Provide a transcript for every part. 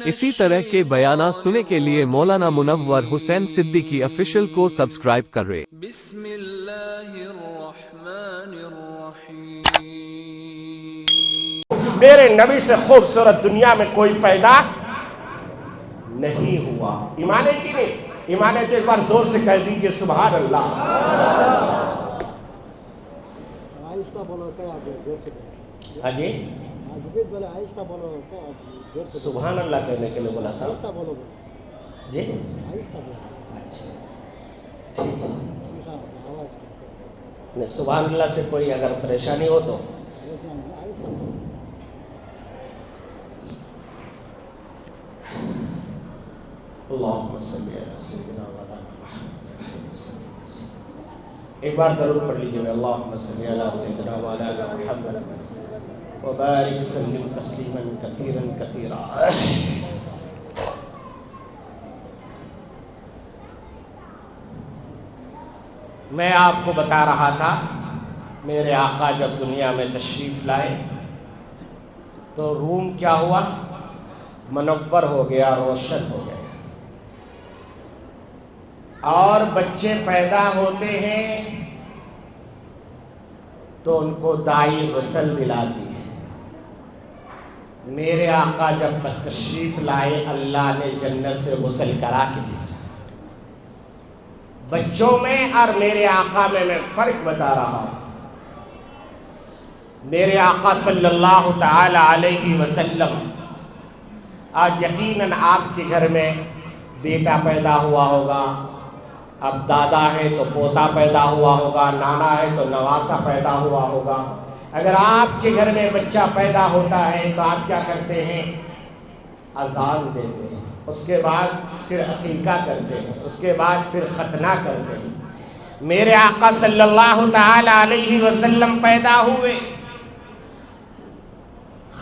اسی طرح کے بیانات سننے کے لیے مولانا منور حسین صدیقی آفیشیل کو سبسکرائب کریں۔ بسم اللہ الرحمن الرحیم۔ میرے نبی سے خوبصورت دنیا میں کوئی پیدا نہیں ہوا۔ ایمان ہے کہ نہیں؟ ایمان ہے تو ایک بار زور سے کہہ دیجئے سبحان اللہ۔ ہاں جی سبحان اللہ کہنے کے لیے بولا صاحب جی اچھا نہیں، سبحان اللہ سے کوئی اگر پریشانی ہو تو اللہم صلی علی سیدنا مولانا محمد ایک بار درود پڑھ لیجئے اللہم صلی علی سیدنا مولانا محمد وبارک سلم تسلیما کثیرا کثیرا۔ میں آپ کو بتا رہا تھا میرے آقا جب دنیا میں تشریف لائے تو روم کیا ہوا؟ منور ہو گیا، روشن ہو گیا، اور بچے پیدا ہوتے ہیں تو ان کو دائی غسل دلاتی ہے۔ میرے آقا جب تشریف لائے اللہ نے جنت سے غسل کرا کے بھیجا۔ بچوں میں اور میرے آقا میں فرق بتا رہا ہوں۔ میرے آقا صلی اللہ تعالی علیہ وسلم، آج یقیناً آپ کے گھر میں بیٹا پیدا ہوا ہوگا، اب دادا ہے تو پوتا پیدا ہوا ہوگا، نانا ہے تو نواسا پیدا ہوا ہوگا۔ اگر آپ کے گھر میں بچہ پیدا ہوتا ہے تو آپ کیا کرتے ہیں؟ اذان دیتے ہیں، اس کے بعد پھر عقیقہ کرتے ہیں، اس کے بعد پھر ختنہ کرتے ہیں۔ میرے آقا صلی اللہ تعالی علیہ وسلم پیدا ہوئے،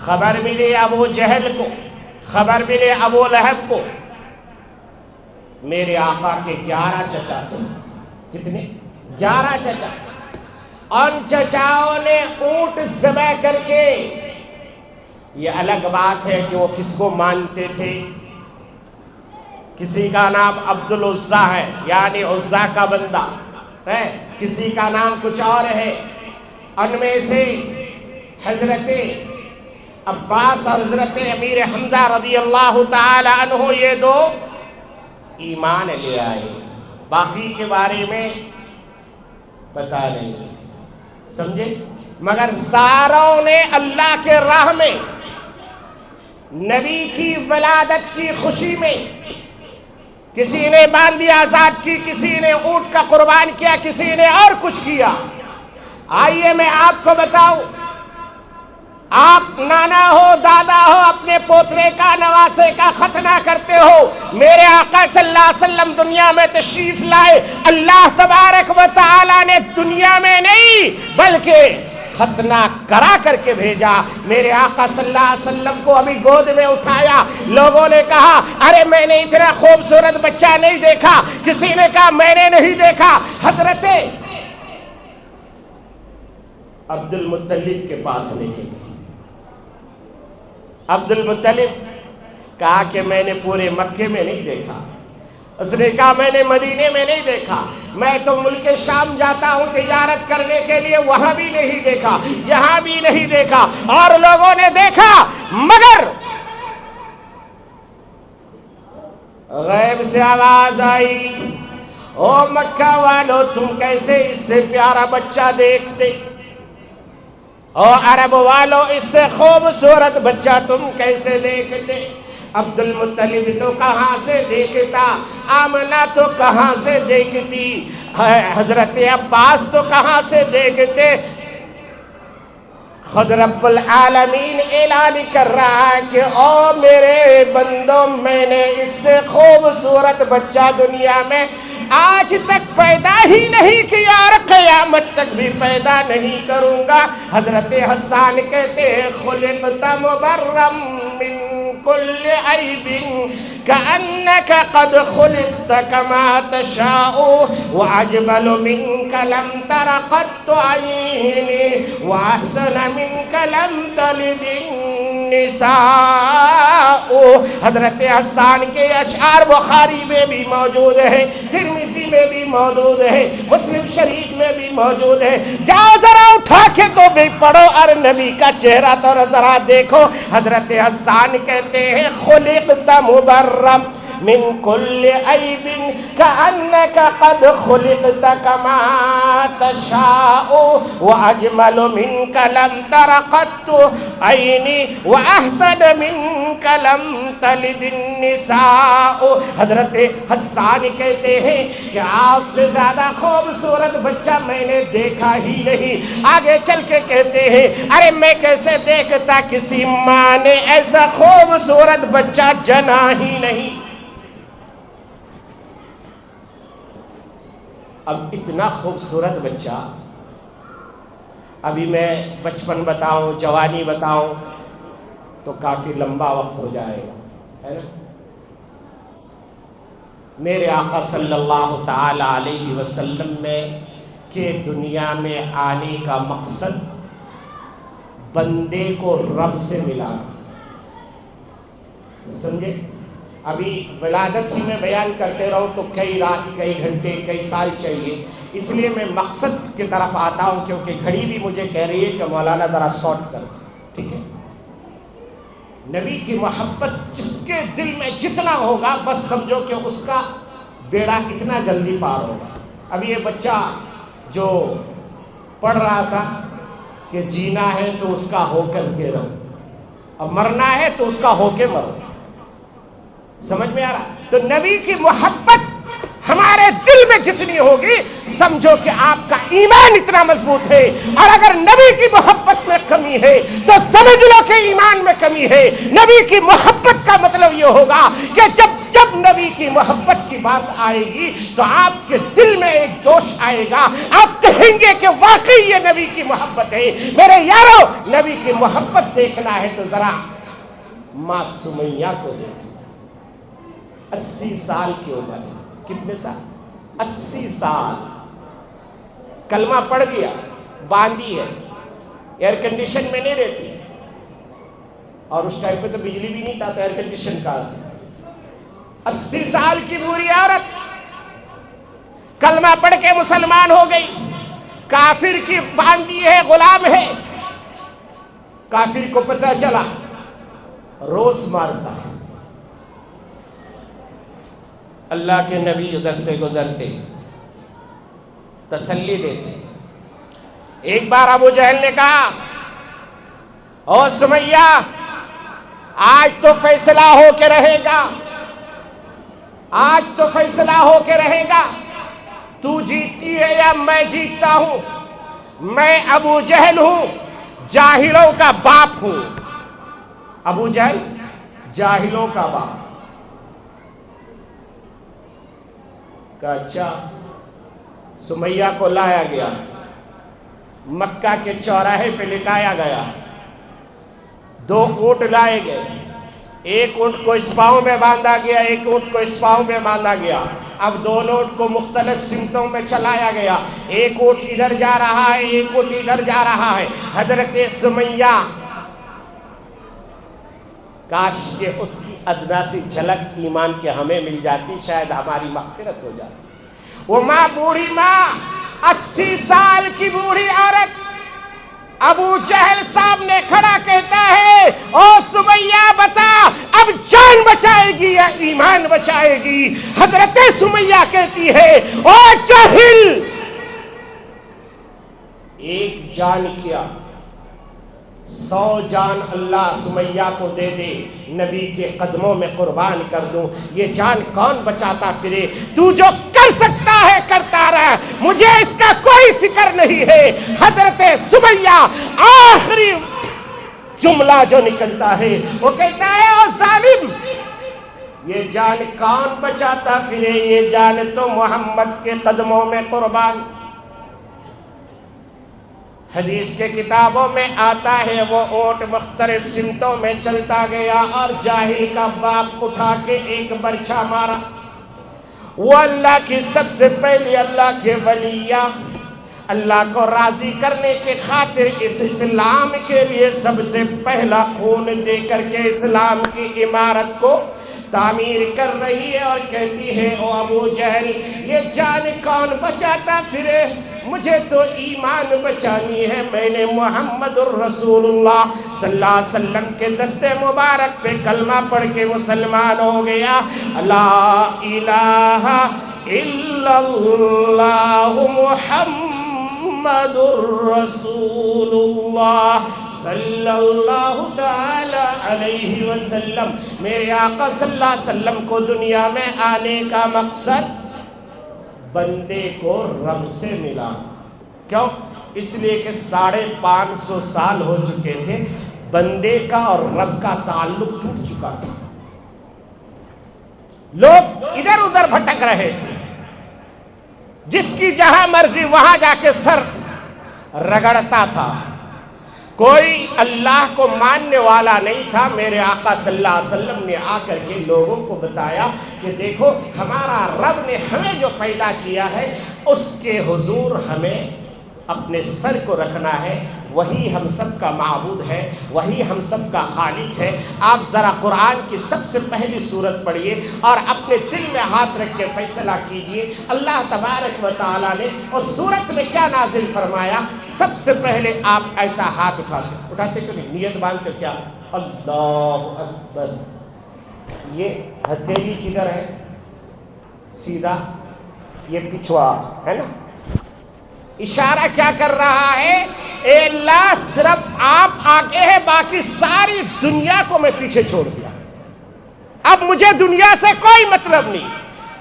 خبر ملے ابو جہل کو، خبر ملے ابو لہب کو۔ میرے آقا کے 11 چچا تھے۔ کتنے؟ 11 چچا۔ ان چچاؤں نے اونٹ ذبح کر کے، یہ الگ بات ہے کہ وہ کس کو مانتے تھے۔ کسی کا نام عبد العزیٰ ہے، یعنی عزیٰ کا بندہ ہے، کسی کا نام کچھ اور ہے۔ ان میں سے حضرت عباس اور حضرت امیر حمزہ رضی اللہ تعالی عنہ یہ دو ایمان لے آئے، باقی کے بارے میں پتہ نہیں، سمجھے؟ مگر ساروں نے اللہ کے راہ میں، نبی کی ولادت کی خوشی میں، کسی نے باندی آزاد کی، کسی نے اونٹ کا قربان کیا، کسی نے اور کچھ کیا۔ آئیے میں آپ کو بتاؤں، آپ نانا ہو، دادا ہو، اپنے پوترے کا، نواسے کا ختنہ کرتے ہو۔ میرے آقا صلی اللہ علیہ وسلم دنیا میں تشریف لائے، اللہ تبارک و تعالی نے دنیا میں نہیں بلکہ ختنہ کرا کر کے بھیجا۔ میرے آقا صلی اللہ علیہ وسلم کو ابھی گود میں اٹھایا، لوگوں نے کہا ارے میں نے اتنا خوبصورت بچہ نہیں دیکھا، کسی نے کہا میں نے نہیں دیکھا۔ حضرت عبد المطلب کے پاس لے کے گئے۔ عبد المطلب کہا کہ میں نے پورے مکے میں نہیں دیکھا۔ اس نے کہا میں نے مدینے میں نہیں دیکھا، میں تو ملک شام جاتا ہوں تجارت کرنے کے لیے، وہاں بھی نہیں دیکھا، یہاں بھی نہیں دیکھا، اور لوگوں نے دیکھا مگر غیب سے آواز آئی، او مکہ والو تم کیسے اس سے پیارا بچہ دیکھتے؟ او عرب والو اس سے خوبصورت بچہ تم کیسے دیکھتے؟ عبد المطلب تو کہاں سے دیکھتا، آمنہ تو کہاں سے دیکھتی، حضرت عباس تو کہاں سے دیکھتے۔ خود رب العالمین اعلان کر رہا ہے کہ او میرے بندوں، میں نے اس سے خوبصورت بچہ دنیا میں آج تک پیدا ہی نہیں کیا اور قیامت تک بھی پیدا نہیں کروں گا۔ حضرت حسان کہتے ہیں خلقت مبرم من کل عیب کأنک قد خلقت کما تشاء واجمل منک لم تر قط عینی واحسن منک لم تلد النساء. حضرت حسان کے اشعار بخاری میں بھی موجود ہے، ترمذی میں بھی موجود ہے، مسلم شریف میں بھی موجود ہے. جاؤ ذرا اٹھا کے تو بھی پڑھو اور نبی کا چہرہ تو ذرا دیکھو. حضرت حسان کہتے ہیں خلقت مبرم من كل عيب كأنك قد خلقت كما تشاء وأجمل منك لم تر قط عيني وأحسن منك لم تلد النساء. حضرت حسان کہتے ہیں کہ آپ سے زیادہ خوبصورت بچہ میں نے دیکھا ہی نہیں. آگے چل کے کہتے ہیں ارے میں کیسے دیکھتا، کسی ماں نے ایسا خوبصورت بچہ جنا ہی نہیں. اب اتنا خوبصورت بچہ، ابھی میں بچپن بتاؤں، جوانی بتاؤں تو کافی لمبا وقت ہو جائے گا، ہے نا. میرے آقا صلی اللہ تعالی علیہ وسلم میں کہ دنیا میں آنے کا مقصد بندے کو رب سے ملانا. سمجھے؟ ابھی ولادت ہی میں بیان کرتے رہو تو کئی رات، کئی گھنٹے، کئی سال چاہیے. اس لیے میں مقصد کی طرف آتا ہوں، کیونکہ گھڑی بھی مجھے کہہ رہی ہے کہ مولانا ذرا شارٹ کر. ٹھیک ہے؟ نبی کی محبت جس کے دل میں جتنا ہوگا بس سمجھو کہ اس کا بیڑا اتنا جلدی پار ہوگا. اب یہ بچہ جو پڑھ رہا تھا کہ جینا ہے تو اس کا ہو کر کے رہو، اب مرنا ہے تو اس کا ہو کے مرو. سمجھ میں آ رہا؟ تو نبی کی محبت ہمارے دل میں جتنی ہوگی سمجھو کہ آپ کا ایمان اتنا مضبوط ہے. اور اگر نبی کی محبت میں کمی ہے تو سمجھ لو کہ ایمان میں کمی ہے. نبی کی محبت کا مطلب یہ ہوگا کہ جب نبی کی محبت کی بات آئے گی تو آپ کے دل میں ایک جوش آئے گا، آپ کہیں گے کہ واقعی یہ نبی کی محبت ہے. میرے یارو، نبی کی محبت دیکھنا ہے تو ذرا ماں سمیہ کو دیکھیں. 80 سال کی عمر ہے. کتنے سال؟ 80 سال. کلمہ پڑھ گیا، باندھی ہے، ایئر کنڈیشن میں نہیں رہتی، اور اس ٹائم پہ تو بجلی بھی نہیں تھا تو ایئر کنڈیشن کہاں سے. 80 سال کی بوڑھی عورت کلمہ پڑھ کے مسلمان ہو گئی. کافر کی باندھی ہے، غلام ہے. کافر کو پتہ چلا، روز مارتا ہے. اللہ کے نبی ادھر سے گزرتے، تسلی دیتے. ایک بار ابو جہل نے کہا او سمیہ، آج تو فیصلہ ہو کے رہے گا، آج تو فیصلہ ہو کے رہے گا. تو جیتتی ہے یا میں جیتتا ہوں. میں ابو جہل ہوں، جاہلوں کا باپ ہوں. ابو جہل جاہلوں کا باپ. کہا اچھا. سمیہ کو لایا گیا، مکہ کے چوراہے پہ لٹایا گیا. 2 اونٹ لائے گئے، ایک اونٹ کو اس پاؤں میں باندھا گیا، ایک اونٹ کو اس پاؤں میں باندھا گیا. اب دونوں اونٹ کو مختلف سمتوں میں چلایا گیا. ایک اونٹ ادھر جا رہا ہے، ایک اونٹ ادھر جا رہا ہے. حضرت سمیہ، کاش کہ اس کی ادنا سی جھلک ایمان کے ہمیں مل جاتی، شاید ہماری مغفرت ہو جاتی. وہ ماں، بوڑھی ماں، 80 سال کی بوڑھی عورت. ابو جہل سامنے کھڑا کہتا ہے او سمیہ بتا اب جان بچائے گی یا ایمان بچائے گی؟ حضرت سمیہ کہتی ہے او جاہل، ایک جان کیا 100 جان اللہ سمیہ کو دے دے، نبی کے قدموں میں قربان کر دوں. یہ جان کون بچاتا پھرے؟ تو جو کر سکتا ہے کرتا رہ، مجھے اس کا کوئی فکر نہیں ہے. حضرت سمیہ آخری جملہ جو نکلتا ہے وہ کہتا ہے او ظالم، یہ جان کون بچاتا پھرے؟ یہ جان تو محمد کے قدموں میں قربان. حدیث کے کتابوں میں آتا ہے وہ اونٹ مختلف سمتوں میں چلتا گیا اور جاہل کا باپ اٹھا کے ایک برچھا مارا. وہ اللہ کی سب سے پہلی اللہ کے ولیہ اللہ کو راضی کرنے کے خاطر اس اسلام کے لیے سب سے پہلا خون دے کر کے اسلام کی عمارت کو تعمیر کر رہی ہے اور کہتی ہے او ابو جہل یہ جان کون بچاتا پھرے، مجھے تو ایمان بچانی ہے، میں نے محمد الرسول اللہ صلی اللہ علیہ وسلم کے دستے مبارک پہ کلمہ پڑھ کے مسلمان ہو گیا۔ لا الہ الا اللہ محمد الرسول اللہ صلی اللہ تعالی علیہ وسلم۔ میرے آقا صلی اللہ علیہ وسلم کو دنیا میں آنے کا مقصد بندے کو رب سے ملا۔ کیوں؟ اس لیے کہ 550 سال ہو چکے تھے، بندے کا اور رب کا تعلق ٹوٹ چکا تھا، لوگ ادھر ادھر بھٹک رہے تھے، جس کی جہاں مرضی وہاں جا کے سر رگڑتا تھا، کوئی اللہ کو ماننے والا نہیں تھا۔ میرے آقا صلی اللہ علیہ وسلم نے آ کر کے لوگوں کو بتایا کہ دیکھو ہمارا رب نے ہمیں جو پیدا کیا ہے اس کے حضور ہمیں اپنے سر کو رکھنا ہے، وہی ہم سب کا معبود ہے، وہی ہم سب کا خالق ہے۔ آپ ذرا قرآن کی سب سے پہلی سورت پڑھیے اور اپنے دل میں ہاتھ رکھ کے فیصلہ کیجئے اللہ تبارک و تعالیٰ نے اس سورت میں کیا نازل فرمایا۔ سب سے پہلے آپ ایسا ہاتھ اٹھاتے کیوں نہیں؟ نیت باندھتے کیا؟ اللہ اکبر۔ یہ ہتھیلی کدھر ہے؟ سیدھا، یہ پچھوا ہے نا؟ اشارہ کیا کر رہا ہے؟ اے اللہ صرف آپ آگے ہیں، باقی ساری دنیا کو میں پیچھے چھوڑ دیا، اب مجھے دنیا سے کوئی مطلب نہیں،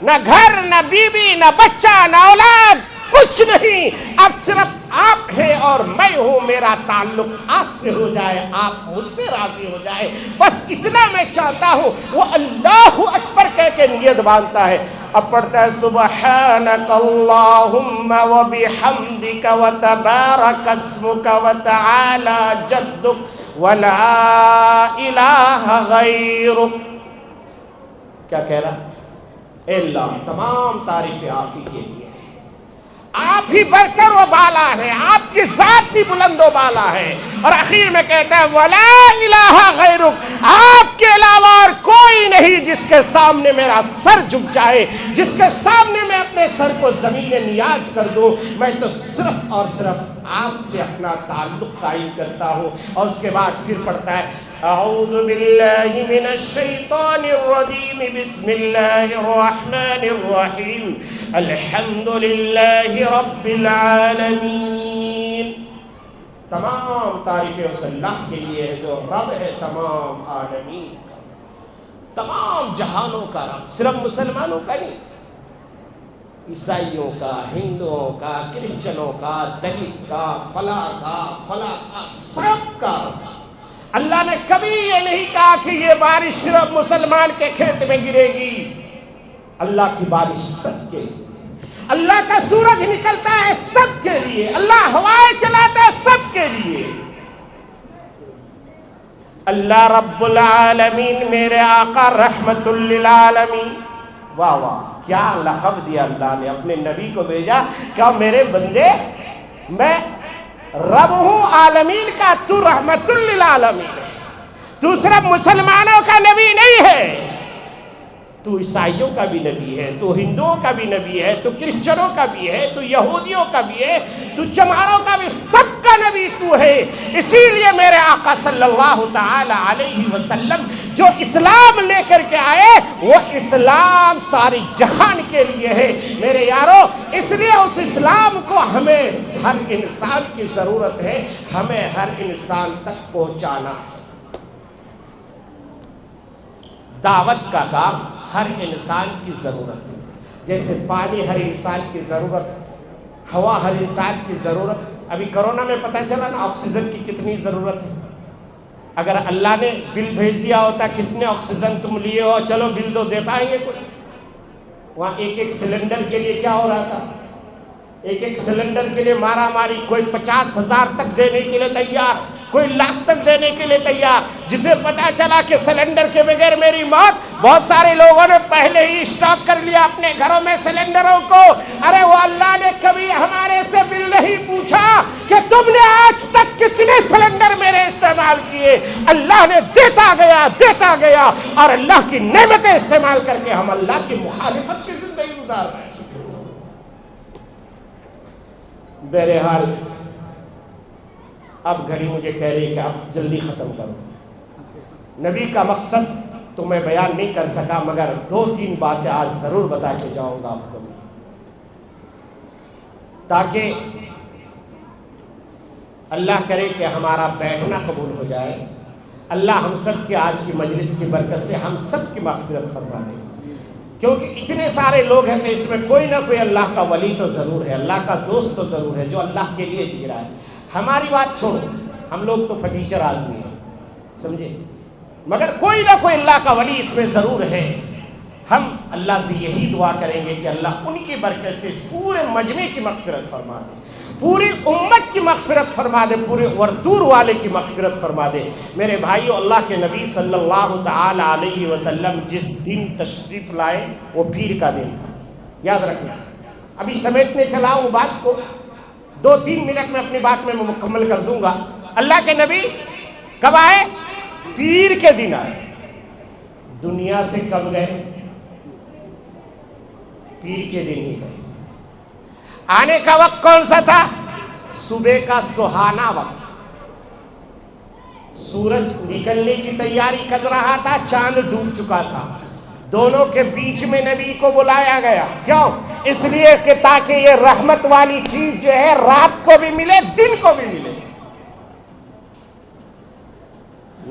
نہ گھر، نہ بیوی، نہ بچہ، نہ اولاد، کچھ نہیں، اب صرف آپ ہیں اور میں ہوں، میرا تعلق آپ سے ہو جائے، آپ مجھ سے راضی ہو جائے، بس اتنا میں چاہتا ہوں۔ وہ اللہ اکبر کہہ کے نیت باندھتا ہے، اب پڑھتا ہے سبحانک اللہم وبحمدک وتبارک اسمک وتعالی جدک ولا الہ غیرک۔ کیا کہہ رہا؟ اے اللہ تمام تعریفیں آپ ہی کے لیے، آپ ہی برتر و بالا ہے، آپ کی ذات ہی بلند و بالا ہے، اور اخیر میں کہتا ہے ولا الہ غیرک، آپ کے علاوہ اور کوئی نہیں جس کے سامنے میرا سر جھک جائے، جس کے سامنے میں اپنے سر کو زمین نیاز کر دوں، میں تو صرف اور صرف آپ سے اپنا تعلق قائم کرتا ہوں۔ اور اس کے بعد پھر پڑھتا ہے اعوذ باللہ من الشیطان الرجیم بسم اللہ الرحمن الرحیم الحمد للہ رب العالمین۔ تمام تعریفیں اس اللہ کے لیے ہے جو رب ہے تمام عالمین کا، تمام جہانوں کا رب، صرف مسلمانوں کا نہیں، عیسائیوں کا، ہندوؤں کا، کرسچنوں کا، دلت کا، فلاں کا، سب کا رب۔ اللہ نے کبھی یہ نہیں کہا کہ یہ بارش صرف مسلمان کے کھیت میں گرے گی، اللہ کی بارش سب کے لیے، اللہ کا سورج نکلتا ہے سب کے لیے، اللہ ہوائیں چلاتا ہے سب کے لیے۔ اللہ رب العالمین میرے آقا رحمت للعالمین، واہ واہ کیا لقب دیا اللہ نے، اپنے نبی کو بھیجا کہ میرے بندے میں رب ہوں عالمین کا، تو رحمت للعالمین ہے، تو صرف مسلمانوں کا نبی نہیں ہے، تو عیسائیوں کا بھی نبی ہے، تو ہندوؤں کا بھی نبی ہے، تو کرسچنوں کا بھی ہے، تو یہودیوں کا بھی ہے، تو چماروں کا بھی، سب کا نبی تو ہے۔ اسی لیے میرے آقا صلی اللہ تعالی علیہ وسلم جو اسلام لے کر کے آئے وہ اسلام ساری جہان کے لیے ہے میرے یارو، اس لیے اس اسلام کو ہمیں ہر انسان کی ضرورت ہے، ہمیں ہر انسان تک پہنچانا ہے۔ دعوت کا کام ہر انسان کی ضرورت ہے، جیسے پانی ہر انسان کی ضرورت، ہوا ہر انسان کی ضرورت۔ ابھی کرونا میں پتہ چلا نا آکسیجن کی کتنی ضرورت ہے، اگر اللہ نے بل بھیج دیا ہوتا کتنے آکسیجن تم لیے ہو، چلو بل دو، دے پائیں گے کوئی؟ وہاں ایک ایک سلنڈر کے لیے کیا ہو رہا تھا، ایک ایک سلنڈر کے لیے مارا ماری، کوئی 50,000 تک دینے کے لیے تیار، کوئی لاکھ تک دینے کے لیے تیار۔ جسے پتا چلا کہ سلنڈر کے بغیر میری موت، بہت سارے لوگوں نے پہلے ہی اسٹاک کر لیا اپنے گھروں میں سلنڈروں کو۔ ارے وہ اللہ نے کبھی ہمارے سے بل نہیں کہ تم نے آج تک کتنے سلنڈر میرے استعمال کیے. اللہ نے دیتا گیا اور اللہ کی نعمتیں استعمال کر کے ہم اللہ کی مخالفت کی زندگی گزار رہے ہیں. بہرحال اب گھڑی مجھے کہہ رہی کہ اب جلدی ختم کرو. نبی کا مقصد تو میں بیان نہیں کر سکا، مگر 2-3 باتیں آج ضرور بتا کے جاؤں گا آپ کو، تاکہ اللہ کرے کہ ہمارا بیٹھنا قبول ہو جائے. اللہ ہم سب کے آج کی مجلس کی برکت سے ہم سب کی مغفرت فرما دے، کیونکہ اتنے سارے لوگ ہیں تو اس میں کوئی نہ کوئی اللہ کا ولی تو ضرور ہے، اللہ کا دوست تو ضرور ہے جو اللہ کے لیے جی رہا ہے. ہماری بات چھوڑو، ہم لوگ تو فٹیچر آدمی ہیں، سمجھے، مگر کوئی نہ کوئی اللہ کا ولی اس میں ضرور ہے. ہم اللہ سے یہی دعا کریں گے کہ اللہ ان کی برکت سے اس پورے مجمع کی مغفرت فرما دے، پوری امت کی مغفرت فرما دے، پورے وردور والے کی مغفرت فرما دے. میرے بھائیو، اللہ کے نبی صلی اللہ تعالی علیہ وسلم جس دن تشریف لائے وہ پیر کا دن تھا، یاد رکھنا. ابھی سمیٹنے چلا ہوں بات کو، 2-3 منٹ میں اپنی بات میں مکمل کر دوں گا. اللہ کے نبی کب آئے؟ پیر کے دن آئے. دنیا سے کب گئے؟ پیر کے دن ہی گئے. آنے کا وقت کون سا تھا؟ صبح کا سہانا وقت، سورج نکلنے کی تیاری کر رہا تھا، چاند ڈوب چکا تھا. دونوں کے بیچ میں نبی کو بلایا گیا. کیوں؟ اس لیے کہ تاکہ یہ رحمت والی چیز جو ہے رات کو بھی ملے، دن کو بھی ملے.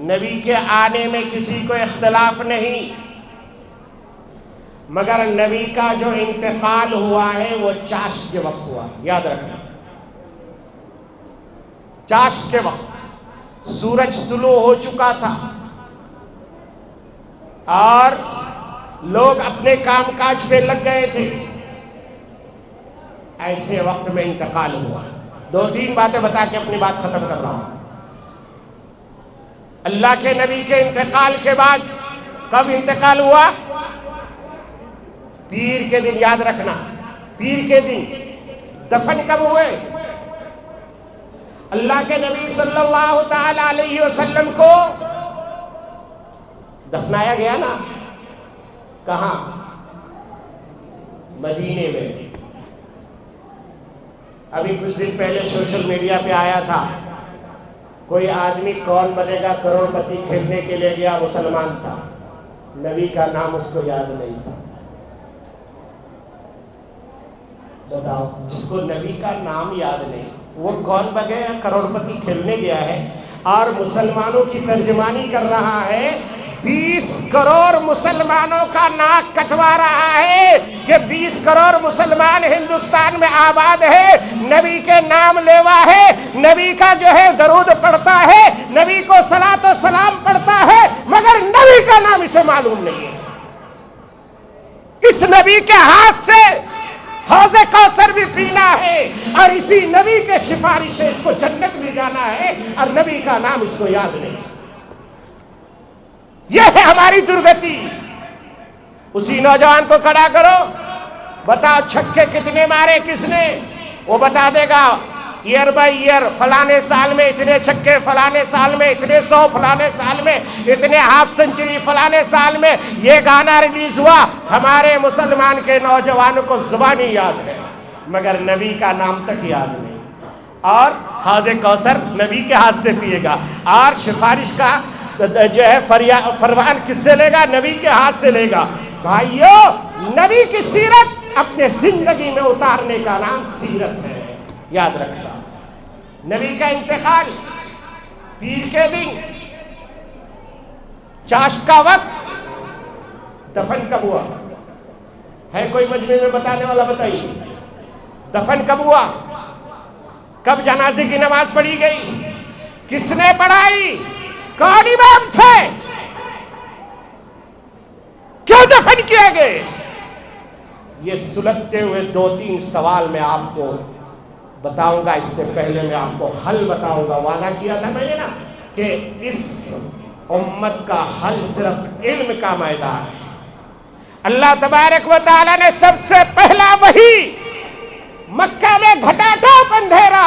نبی کے آنے میں کسی کو اختلاف نہیں، مگر نبی کا جو انتقال ہوا ہے وہ چاشت کے وقت ہوا. یاد رکھنا، چاشت کے وقت سورج طلوع ہو چکا تھا اور لوگ اپنے کام کاج پہ لگ گئے تھے. ایسے وقت میں انتقال ہوا. 2-3 باتیں بتا کے اپنی بات ختم کر رہا ہوں. اللہ کے نبی کے انتقال کے بعد کب انتقال ہوا؟ پیر کے دن. یاد رکھنا، پیر کے دن. دفن کب ہوئے؟ اللہ کے نبی صلی اللہ تعالی علیہ وسلم کو دفنایا گیا نا. کہاں؟ مدینے میں. ابھی کچھ دن پہلے سوشل میڈیا پہ آیا تھا، کوئی آدمی کون بنے گا کروڑ پتی کھیلنے کے لیے گیا، مسلمان تھا، نبی کا نام اس کو یاد نہیں تھا. بتاؤ، جس کو نبی کا نام یاد نہیں وہ کون بنے گا کروڑ پتی کھیلنے گیا ہے اور مسلمانوں کی ترجمانی کر رہا ہے. 20 کروڑ مسلمانوں کا ناک کٹوا رہا ہے کہ 20 کروڑ مسلمان ہندوستان میں آباد ہے، نبی کے نام لیوا ہے، نبی کا جو ہے درود پڑھتا ہے، نبی کو صلاۃ و سلام پڑھتا ہے، مگر نبی کا نام اسے معلوم نہیں ہے. اس نبی کے ہاتھ سے حوض کوثر بھی پینا ہے اور اسی نبی کے سفارش سے اس کو جنت بھی جانا ہے اور نبی کا نام اس کو یاد نہیں. یہ ہے ہماری درگتی. اسی نوجوان کو کھڑا کرو، بتاؤ چھکے کتنے مارے کس نے، وہ بتا دے گا ایئر بائی ایئر، فلانے سال میں اتنے چھکے، فلانے سال میں اتنے 100، فلانے سال میں اتنے ہاف سنچری، فلانے سال میں یہ گانا ریلیز ہوا. ہمارے مسلمان کے نوجوانوں کو زبانی یاد ہے مگر نبی کا نام تک یاد نہیں. اور حوض کوثر نبی کے ہاتھ سے پیے گا اور سفارش کا جو ہے فرمان کس سے لے گا؟ نبی کے ہاتھ سے لے گا. بھائیو، نبی کی سیرت اپنے زندگی میں اتارنے کا نام سیرت ہے. یاد رکھنا، نبی کا انتقال پیر کے دن، چاشت کا وقت. دفن کب ہوا ہے؟ کوئی مجمع میں بتانے والا بتائیے. دفن کب ہوا؟ کب جنازے کی نماز پڑھی گئی؟ کس نے پڑھائی؟ کون امام تھے؟ کیوں دفن کیے گئے؟ یہ سلگتے ہوئے 2-3 سوال میں آپ کو بتاؤں گا. اس سے پہلے میں آپ کو حل بتاؤں گا. وعدہ کیا تھا میں نے نا کہ اس امت کا حل صرف علم کا میدان ہے. اللہ تبارک و تعالی نے سب سے پہلا وحی مکہ میں گھٹا ٹوپ اندھیرا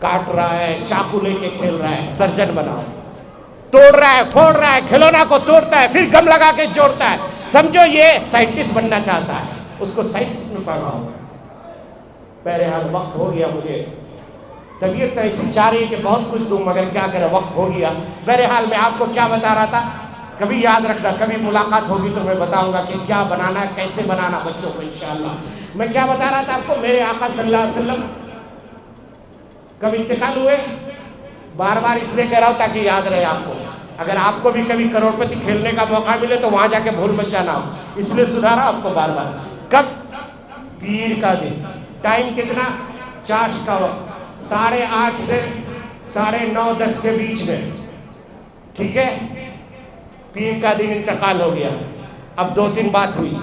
کاٹ رہا ہے، چاقو لے کے کھیل رہا ہے، سرجن بناؤ، توڑ رہا ہے، پھوڑ رہا ہے، کھلونا کو توڑتا ہے، پھر گم لگا کے جوڑتا ہے، سمجھو یہ سائنٹسٹ بننا چاہتا ہے، اس کو سائنس میں پڑھاؤ۔ بہرحال وقت ہو گیا، مجھے طبیعت تو ایسی چاہ رہی ہے کہ بہت کچھ دوں مگر کیا کریں، وقت ہو گیا۔ بہرحال میں آپ کو کیا بتا رہا تھا، کبھی یاد رکھنا، کبھی ملاقات ہوگی تو میں بتاؤں گا کہ کیا بنانا ہے، کیسے بنانا بچوں کو انشاءاللہ۔ میں کیا بتا رہا تھا آپ کو، میرے آقا صلی اللہ علیہ وسلم کب انتقال ہوئے، بار بار اس لیے کہہ رہا ہوں تاکہ یاد رہے آپ کو، اگر آپ کو بھی کبھی کروڑ پتی کھیلنے کا موقع ملے تو وہاں جا کے بھول مت جانا، اس لیے سدھارا آپ کو بار بار۔ کب؟ پیر کا دن، ٹائم کتنا؟ چاش کا وقت، 8:30 سے 9:30 10 کے بیچ میں، ٹھیک ہے؟ پیر کا دن انتقال ہو گیا۔ اب 2-3 بات ہوئی،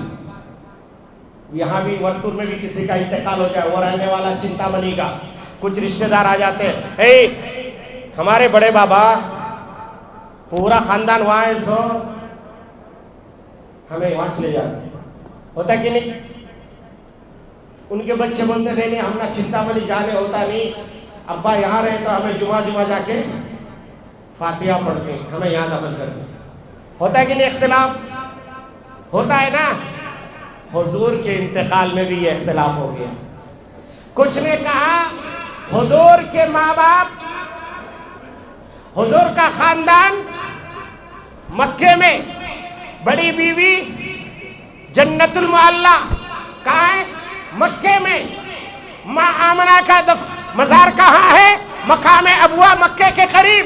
یہاں بھی ورتور میں بھی کسی کا انتقال ہو جائے، وہ رہنے والا چنتا منی کا، کچھ رشتہ دار آ جاتے ہیں، اے ہمارے بڑے بابا پورا خاندان وہاں ہے، سو ہمیں وہاں چلے جاتے ہیں، ہوتا کہ نہیں؟ ان کے بچے بولتے نہیں ہم نہ چنتا منی جانے، ہوتا نہیں، ابا یہاں رہے تو ہمیں جمعہ جا کے فاتحہ پڑھ کے ہمیں یہاں دفن کر دیں، ہوتا ہے کہ نہیں؟ اختلاف ہوتا ہے نا۔ حضور کے انتقال میں بھی یہ اختلاف ہو گیا، کچھ نے کہا حضور کے ماں باپ، حضور کا خاندان مکے میں، بڑی بیوی جنت المعلی کہاں ہے؟ مکے میں۔ ماں آمنہ کا مزار کہاں ہے؟ مقام ابوا، مکے کے قریب۔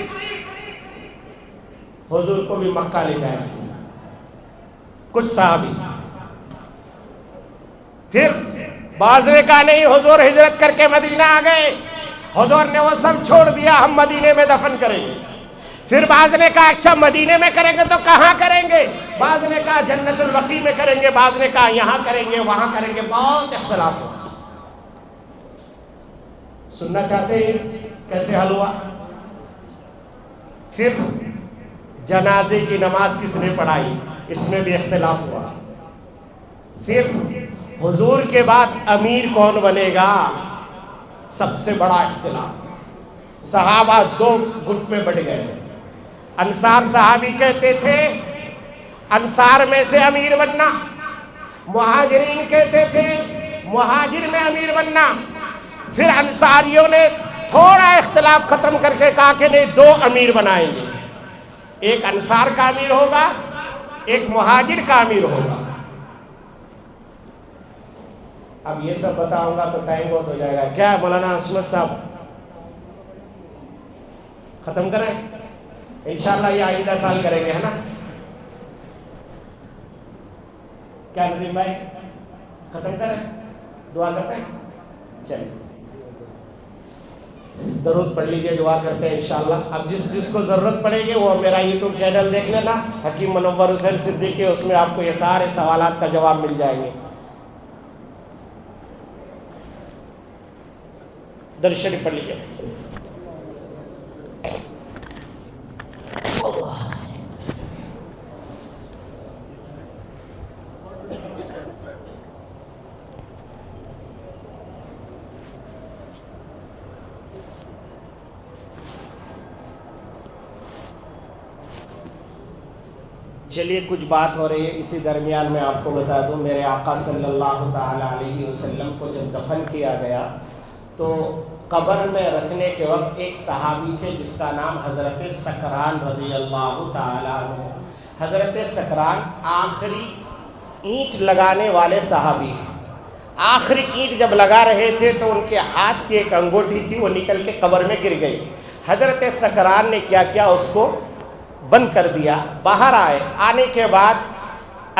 حضور کو بھی مکہ لے جائے کچھ صحابی، پھر بعض نے کہا نہیں حضور ہجرت کر کے مدینہ آ گئے، حضور نے وہ سب چھوڑ دیا، ہم مدینے میں دفن کریں گے۔ پھر بعض نے کہا اچھا مدینے میں کریں گے تو کہاں کریں گے؟ بعض نے کہا جنت البقیع میں کریں گے، بعض نے کہا یہاں کریں گے وہاں کریں گے، بہت اختلاف ہو۔ سننا چاہتے ہیں کیسے حل ہوا؟ پھر جنازے کی نماز کس نے پڑھائی، اس میں بھی اختلاف ہوا۔ پھر حضور کے بعد امیر کون بنے گا، سب سے بڑا اختلاف۔ صحابہ 2 گٹ میں بٹ گئے، انصار صحابی کہتے تھے انصار میں سے امیر بننا، مہاجرین کہتے تھے مہاجر میں امیر بننا۔ پھر انصاریوں نے تھوڑا اختلاف ختم کر کے کہا کہ نہیں 2 امیر بنائیں گے، ایک انصار کا امیر ہوگا، ایک مہاجر کا امیر ہوگا۔ اب یہ سب بتاؤں گا تو ٹائم بہت ہو جائے گا، کیا مولانا عصمت صاحب ختم کریں؟ انشاءاللہ یہ آئندہ سال کریں گے، ہے نا؟ کیا ندیم بھائی ختم کریں؟ دعا کرتے ہیں؟ چلیے درود پڑھ لیجئے، دعا کرتے ہیں انشاءاللہ۔ اب جس کو ضرورت پڑے گی وہ میرا یوٹیوب چینل دیکھ لینا، حکیم منور حسین صدیقی، اس میں آپ کو یہ سارے سوالات کا جواب مل جائیں گے۔ درود شریف پڑھ لیجئے۔ چلیے کچھ بات ہو رہی ہے، اسی درمیان میں آپ کو بتا دوں، میرے آقا صلی اللہ تعالی علیہ وسلم کو جب دفن کیا گیا تو قبر میں رکھنے کے وقت ایک صحابی تھے جس کا نام حضرت سکران رضی اللہ تعالی عنہ۔ حضرت سکران آخری اینٹ لگانے والے صحابی ہیں۔ آخری اینٹ جب لگا رہے تھے تو ان کے ہاتھ کی ایک انگوٹھی تھی، وہ نکل کے قبر میں گر گئی۔ حضرت سکران نے کیا کیا، اس کو بند کر دیا۔ باہر آنے کے بعد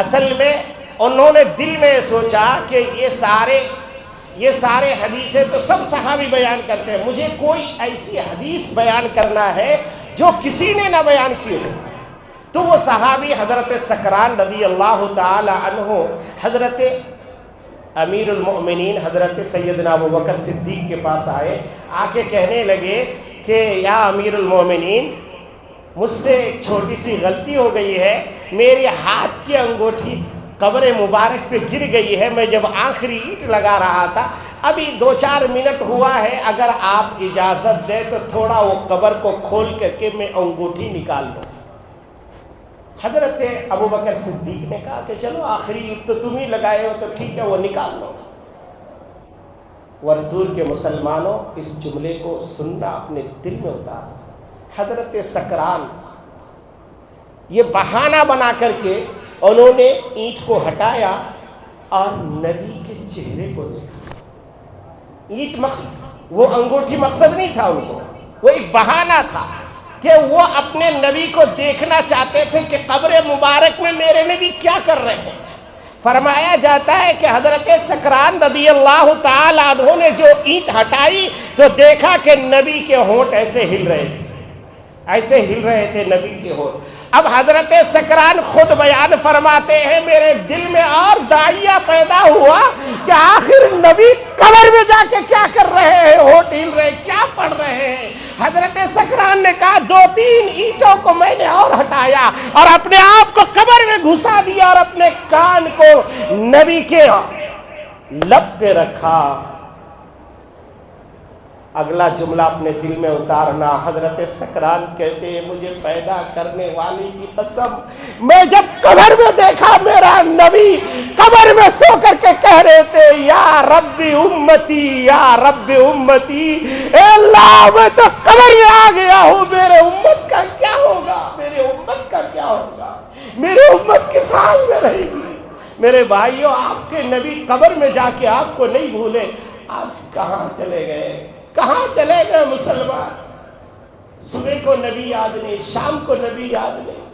اصل میں انہوں نے دل میں سوچا کہ یہ سارے حدیثیں تو سب صحابی بیان کرتے ہیں، مجھے کوئی ایسی حدیث بیان کرنا ہے جو کسی نے نہ بیان کی ہو۔ تو وہ صحابی حضرت سکران رضی اللہ تعالی عنہ حضرت امیر المؤمنین حضرت سیدنا ابوبکر صدیق کے پاس آئے، آ کے کہنے لگے کہ یا امیر المؤمنین، مجھ سے ایک چھوٹی سی غلطی ہو گئی ہے، میرے ہاتھ کی انگوٹھی قبر مبارک پہ گر گئی ہے، میں جب آخری اینٹ لگا رہا تھا ابھی 2-4 منٹ ہوا ہے، اگر آپ اجازت دیں تو تھوڑا وہ قبر کو کھول کر کے میں انگوٹھی نکال لوں۔ حضرت ابوبکر صدیق نے کہا کہ چلو آخری عید تو تم ہی لگائے ہو تو ٹھیک ہے، وہ نکال لو۔ وردور کے مسلمانوں، اس جملے کو سننا، اپنے دل میں اتارنا۔ حضرت سکران یہ بہانہ بنا کر کے انہوں نے اینٹ کو ہٹایا اور نبی کے چہرے کو دیکھا۔ اینٹ مقصد، وہ انگوٹھی مقصد نہیں تھا ان کو، وہ ایک بہانہ تھا کہ وہ اپنے نبی کو دیکھنا چاہتے تھے کہ قبر مبارک میں میرے نبی کیا کر رہے ہیں۔ فرمایا جاتا ہے کہ حضرت سکران رضی اللہ تعالیٰ عنہ نے جو اینٹ ہٹائی تو دیکھا کہ نبی کے ہونٹ ایسے ہل رہے تھے، ایسے ہل رہے تھے نبی کے ہونٹ۔ اب حضرت سکران خود بیان فرماتے ہیں میرے دل میں اور داعیہ پیدا ہوا کہ آخر نبی قبر میں جا کے کیا کر رہے ہیں، ہونٹ ہل رہے، کیا پڑھ رہے ہیں۔ حضرت سکران نے کہا 2-3 اینٹوں کو میں نے اور ہٹایا اور اپنے آپ کو قبر میں گھسا دیا اور اپنے کان کو نبی کے لب پہ رکھا۔ اگلا جملہ اپنے دل میں اتارنا۔ حضرت سکران کہتے ہیں مجھے پیدا کرنے والی کی قسم، میں جب قبر میں دیکھا میرا نبی قبر میں سو کر کے کہہ رہے تھے یا رب امتی، یا رب امتی، اے اللہ میں تو قبر میں آ گیا ہوں، میرے امت کا کیا ہوگا، میرے امت کا کیا ہوگا، میری امت کس حال میں رہے گی۔ میرے بھائیوں، آپ کے نبی قبر میں جا کے آپ کو نہیں بھولے، آج کہاں چلے گئے، کہاں چلے گئے مسلمان؟ صبح کو نبی یاد نہیں، شام کو نبی یاد نہیں۔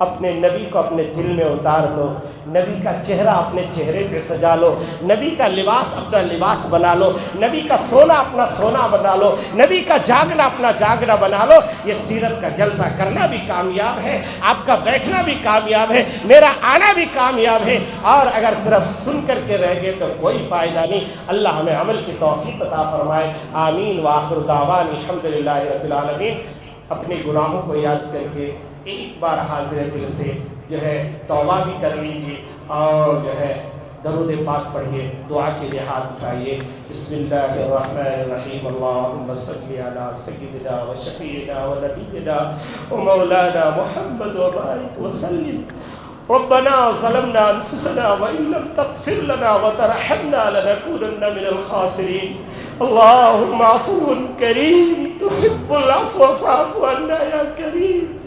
اپنے نبی کو اپنے دل میں اتار لو، نبی کا چہرہ اپنے چہرے پہ سجا لو، نبی کا لباس اپنا لباس بنا لو، نبی کا سونا اپنا سونا بنا لو، نبی کا جاگنا اپنا جاگنا بنا لو۔ یہ سیرت کا جلسہ کرنا بھی کامیاب ہے، آپ کا بیٹھنا بھی کامیاب ہے، میرا آنا بھی کامیاب ہے، اور اگر صرف سن کر کے رہ گئے تو کوئی فائدہ نہیں۔ اللہ ہمیں عمل کی توفیق عطا فرمائے، آمین۔ وآخر دعوان الحمدللہ رب العالمین۔ اپنے گناہوں کو یاد کر کے ایک بار حاضر دل سے جو ہے توبہ بھی کر لیجیے اور جو ہے درود پاک پڑھیے، دعا کے لیے ہاتھ اٹھائیے۔ بسم اللہ الرحمن الرحیم۔ اللہم صلی علی سیدنا و شفیعنا و نبینا و مولانا محمد و بارک وسلم۔ ربنا ظلمنا انفسنا وان لم تغفر لنا وترحمنا لنكونن من الخاسرین۔ اللہم عفو کریم تحب العفو فاعف عنا یا کریم۔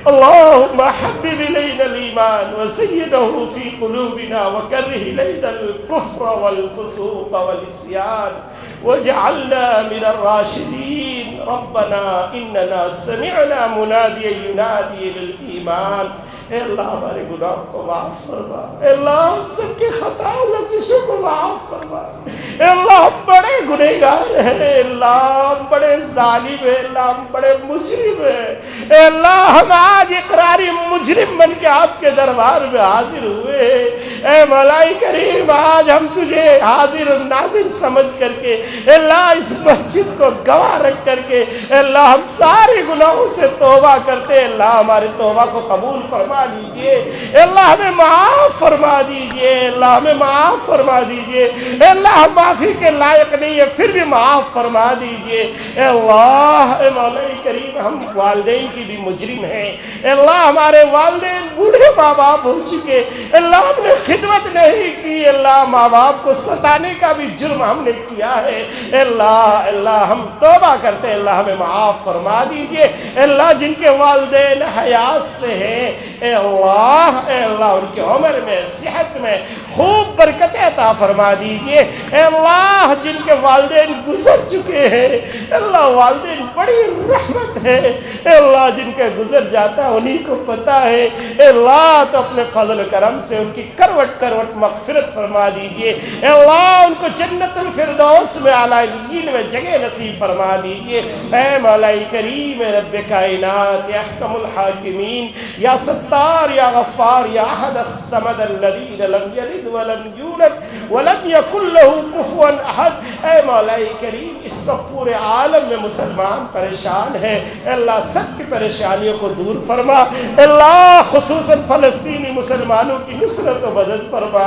اللهم حبب إلينا الإيمان وزينه في قلوبنا وكره إلينا الكفر والفسوق والعصيان واجعلنا من الراشدين۔ ربنا إننا سمعنا مناديا ينادي للإيمان۔ اے اللہ ہمارے گناہ کو معاف فرما، اے اللہ ہم سب کی خطا لغزشوں کو معاف فرما، اے اللہ ہم بڑے گنہگار ہیں، اے اللہ ہم بڑے ظالم ہیں، اے اللہ ہم بڑے مجرم ہیں، اے اللہ ہم آج اقراری مجرم بن کے آپ کے دربار میں حاضر ہوئے۔ اے مولائی کریم، آج ہم تجھے حاضر ناظر سمجھ کر کے اے اللہ اس مسجد کو گواہ رکھ کر کے اے اللہ ہم سارے گناہوں سے توبہ کرتے، اے اللہ ہمارے توبہ کو قبول فرما لیجئے، اے اللہ ہمیں معاف فرما دیجئے، اے اللہ ہمیں معاف فرما دیجئے، اے اللہ ہم معافی کے لائق نہیں ہے پھر بھی معاف فرما دیجئے۔ اے اللہ، اے مولائی کریم، ہم والدین کی بھی مجرم ہیں، اے اللہ ہمارے والدین بوڑھے ماں باپ ہو چکے، اے اللہ ہم نے خدمت نہیں کی، اے اللہ ماں باپ کو ستانے کا بھی جرم ہم نے کیا ہے، اے اللہ ہم توبہ کرتے، اے اللہ ہمیں معاف فرما دیجئے۔ اے اللہ جن کے والدین حیات سے ہیں، اے اللہ ان کی عمر میں صحت میں خوب برکت عطا فرما دیجئے۔ اے اللہ جن کے والدین گزر چکے ہیں، اے اللہ والدین بڑی رحمت ہے، اے اللہ جن کے گزر جاتا ہے انہی کو پتا ہے، اے اللہ تو اپنے فضل کرم سے ان کی کروٹ کروٹ مغفرت فرما دیجئے، اے اللہ ان کو جنت الفردوس میں اعلیٰ علیین میں جگہ نصیب فرما دیجئے۔ اے مولائی کریم، اے رب کائنات، یا احکم الحاکمین، یا ستار، یا غفار، یا احد الصمد الذی لم یلد ولم یولد ولم یکن لہ کفوا احد۔ اے مولا کریم اس وقت پورے عالم میں مسلمان پریشان ہیں، اللہ سب کی پریشانیوں کو دور فرما، اللہ خصوصاً فلسطینی مسلمانوں کی نصرت و مدد فرما،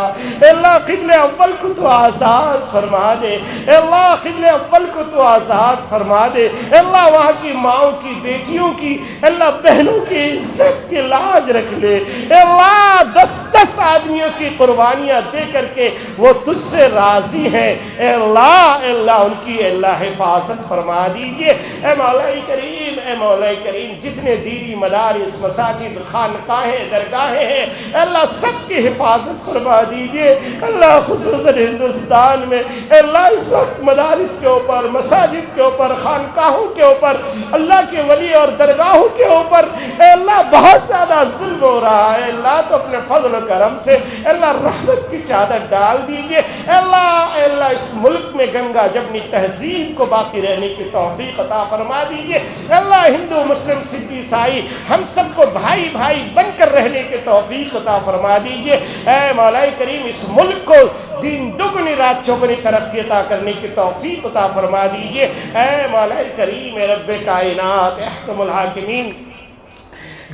اللہ قبلہ اول کو تو آزاد فرما دے، اللہ قبلہ اول کو تو آزاد فرما دے، اللہ وہاں کی ماؤں کی، بیٹیوں کی، اللہ بہنوں کی عزت کی لاج رکھ لے، اللہ 10 آدمیوں کی قربانیاں دے کر کے وہ تجھ سے راضی ہیں، اے اللہ ان کی اللہ حفاظت فرما دیجئے، اے مولا کریم، اے مولا کریم جتنے دینی مدارس، مساجد، خانقاہیں، درگاہیں ہیں اللہ سب کی حفاظت فرما دیجئے، اللہ خصوصاً ہندوستان میں اللہ اس وقت مدارس کے اوپر، مساجد کے اوپر، خانقاہوں کے اوپر، اللہ کے ولی اور درگاہوں کے اوپر اے اللہ بہت زیادہ ظلم ہو رہا ہے، اللہ تو اپنے فضل و کرم سے اللہ رحمت کی چادر ڈال دیجئے، اللہ اس ملک میں گنگا جمنی تہذیب کو باقی رہنے کی توفیق عطا فرما دیجئے، اللہ ہندو مسلم سکھ عیسائی ہم سب کو بھائی بھائی بن کر رہنے کی توفیق عطا فرما دیجئے، اے مولا کریم اس ملک کو دین دگنی رات چوگنی ترقی عطا کرنے کی توفیق عطا فرما دیجئے، اے مولا کریم اے رب کائنات احکم الحاکمین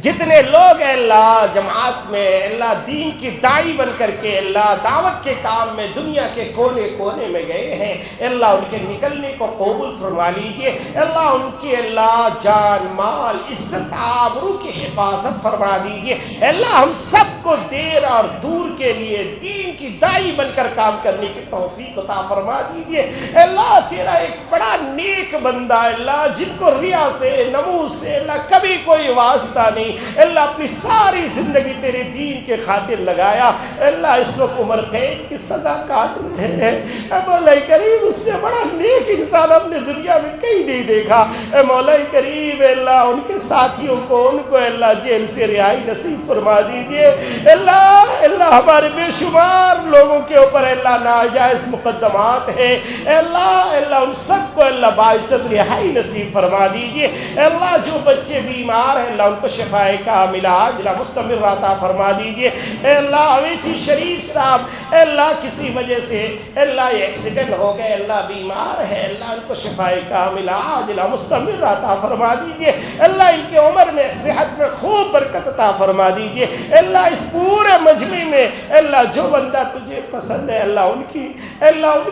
جتنے لوگ اللہ جماعت میں اللہ دین کی داعی بن کر کے اللہ دعوت کے کام میں دنیا کے کونے کونے میں گئے ہیں اللہ ان کے نکلنے کو قبول فرما لیجئے، اللہ ان کی اللہ جان مال عزت آبرو کی حفاظت فرما دیجئے، اللہ ہم سب کو دیر اور دور کے لیے دین کی داعی بن کر کام کرنے کی توفیق عطا فرما دیجئے، اللہ تیرا ایک بڑا نیک بندہ اللہ جن کو ریا سے نموز سے اللہ کبھی کوئی واسطہ نہیں اللہ اپنی ساری زندگی تیرے دین کے خاطر لگایا، اللہ اس وقت عمر قید کی سزا کاٹ رہے ہیں، اے مولا کریم اس سے بڑا نیک انسان ہم نے دنیا میں کہیں نہیں دیکھا، اے مولا کریم اللہ ان کے ساتھیوں کو ان کو اللہ جیل سے رہائی نصیب فرما دیجئے، اللہ ہمارے بے شمار لوگوں کے اوپر اللہ ناجائز مقدمات ہیں، اللہ ان سب کو اللہ باعزت رہائی نصیب فرما دیجئے، اللہ جو بچے بیمار ہیں اللہ ان کو شفا کاملہ عاجلہ مستمر عطا فرما دیجئے، اے اللہ اویسی شریف صاحب اے اللہ کسی وجہ سے اللہ یہ ایکسیڈنٹ ہو گئے اللہ بیمار ہے اللہ ان کو شفا کاملہ عاجلہ مستمر عطا فرما دیجئے، اللہ ان کے عمر میں صحت میں خوب برکت عطا فرما دیجئے، اللہ اس پورے مجمع میں اللہ جو بندہ تجھے پسند ہے اللہ ان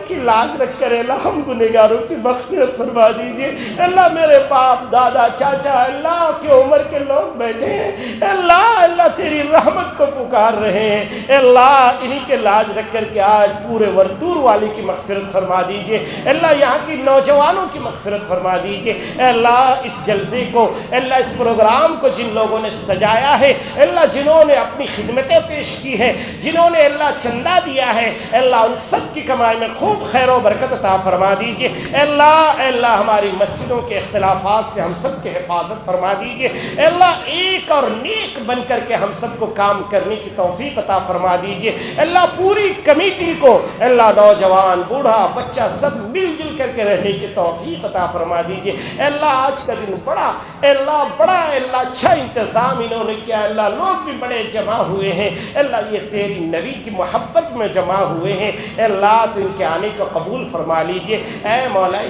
کی لاج رکھ کر اللہ ہم گنہگاروں کی مغفرت فرما دیجئے، اللہ میرے باپ دادا چاچا اللہ کی عمر کے لوگ بیٹھے ہیں اللہ تیری رحمت کو پکار رہے ہیں، اللہ انہی کے لاج رکھ کر کے آج پورے وردور والی کی مغفرت فرما دیجئے، اللہ یہاں کی نوجوانوں کی مغفرت فرما دیجئے، اللہ اس جلسے کو اللہ اس پروگرام کو جن لوگوں نے سجایا ہے اللہ جنہوں نے اپنی خدمتیں پیش کی ہیں جنہوں نے اللہ چندہ دیا ہے اللہ ان سب کی کمائی میں خوب خیر و برکت عطا فرما دیجئے، اللہ ہماری مسجدوں کے اختلافات سے ہم سب کی حفاظت فرما دیجئے، اللہ ایک اور نیک بن کر کے ہم سب کو کام کرنے کی توفیق عطا فرما دیجئے، اللہ پوری کمیٹی کو اللہ نوجوان بوڑھا بچہ سب مل جل کر کے رہنے کی توفیق عطا فرما دیجئے، اللہ آج کا دن بڑا اچھا انتظام انہوں نے کیا، اللہ لوگ بھی بڑے جمع ہوئے ہیں اللہ یہ تیری نبی کی محبت میں جمع ہوئے ہیں اللہ تو ان کے آنے کو قبول فرما لیجئے، اے مولا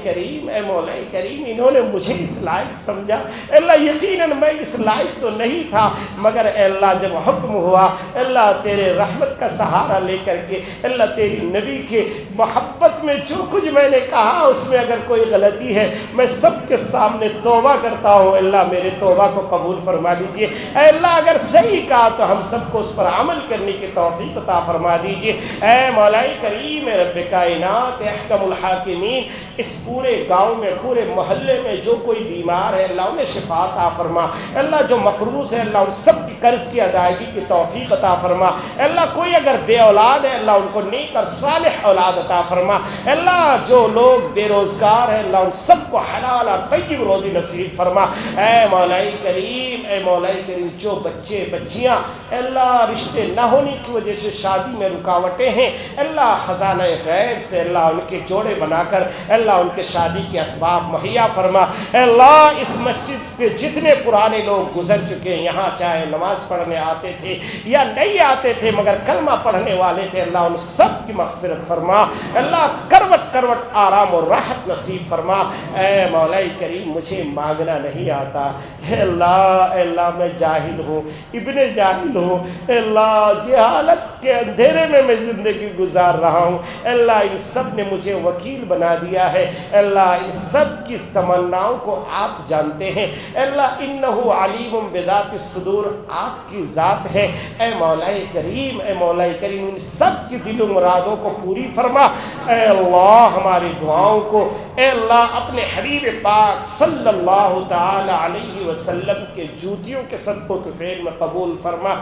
کریم انہوں نے مجھے اس لائق سمجھا اللہ یقیناً میں اس لائق تو نہیں تھا مگر اے اللہ جب حکم ہوا اللہ تیرے رحمت کا سہارا لے کر کے اللہ تیری نبی کے محبت میں جو کچھ میں نے کہا اس میں اگر کوئی غلطی ہے میں سب کے سامنے توبہ کرتا ہوں اللہ میرے توبہ کو قبول فرما دیجئے، اے اللہ اگر صحیح کہا تو ہم سب کو اس پر عمل کرنے کی توفیق عطا فرما دیجئے، اے مولا کریم اے رب کائنات احکم الحاکمین اس پورے گاؤں میں پورے محلے میں جو کوئی بیمار ہے اللہ انہیں شفا عطا فرما، اللہ جو مقروض ہے اللہ ان سب کی قرض کی ادائیگی کی توفیق عطا فرما، اللہ کوئی اگر بے اولاد ہے اللہ ان کو نیک اور صالح اولاد عطا فرما، اللہ جو لوگ بے روزگار ہیں اللہ ان سب کو حلال اور طیب روزی نصیب فرما، اے مولا کریم اے مولا کریم جو بچے بچیاں اللہ رشتے نہ ہونے کی وجہ سے شادی میں رکاوٹیں ہیں، اللہ خزانہ غیب سے اللہ ان کے جوڑے بنا کر اللہ ان کے شادی کے اسباب مہیا فرما۔ اے اللہ اس مسجد پہ جتنے پرانے لوگ گزر چکے ہیں، یہاں چاہے نماز پڑھنے آتے تھے یا نہیں آتے تھے مگر کلمہ پڑھنے والے تھے، اللہ ان سب کی مغفرت فرما، اللہ کروٹ کروٹ آرام اور راحت نصیب فرما۔ اے مولا کریم مجھے مانگنا نہیں آتا، اے اللہ میں جاہل ہوں، ابن جاہل ہوں، اے اللہ جہالت کے اندھیرے میں زندگی گزار رہا ہوں، اے اللہ ان سب نے مجھے وکیل بنا دیا ہے، اے اللہ ان سب کی تمناؤں کو آپ جانتے ہیں، اے اللہ انہ علیم بذات الصدور آپ کی ذات ہے، اے مولا کریم ان سب کی دل و مرادوں کو پوری فرما۔ اے اللہ ہماری دعاؤں کو اے اللہ اپنے حبیب پاک صلی اللہ تعالی علیہ وسلم کے جوتیوں کے صدقہ و طفیل میں قبول فرما۔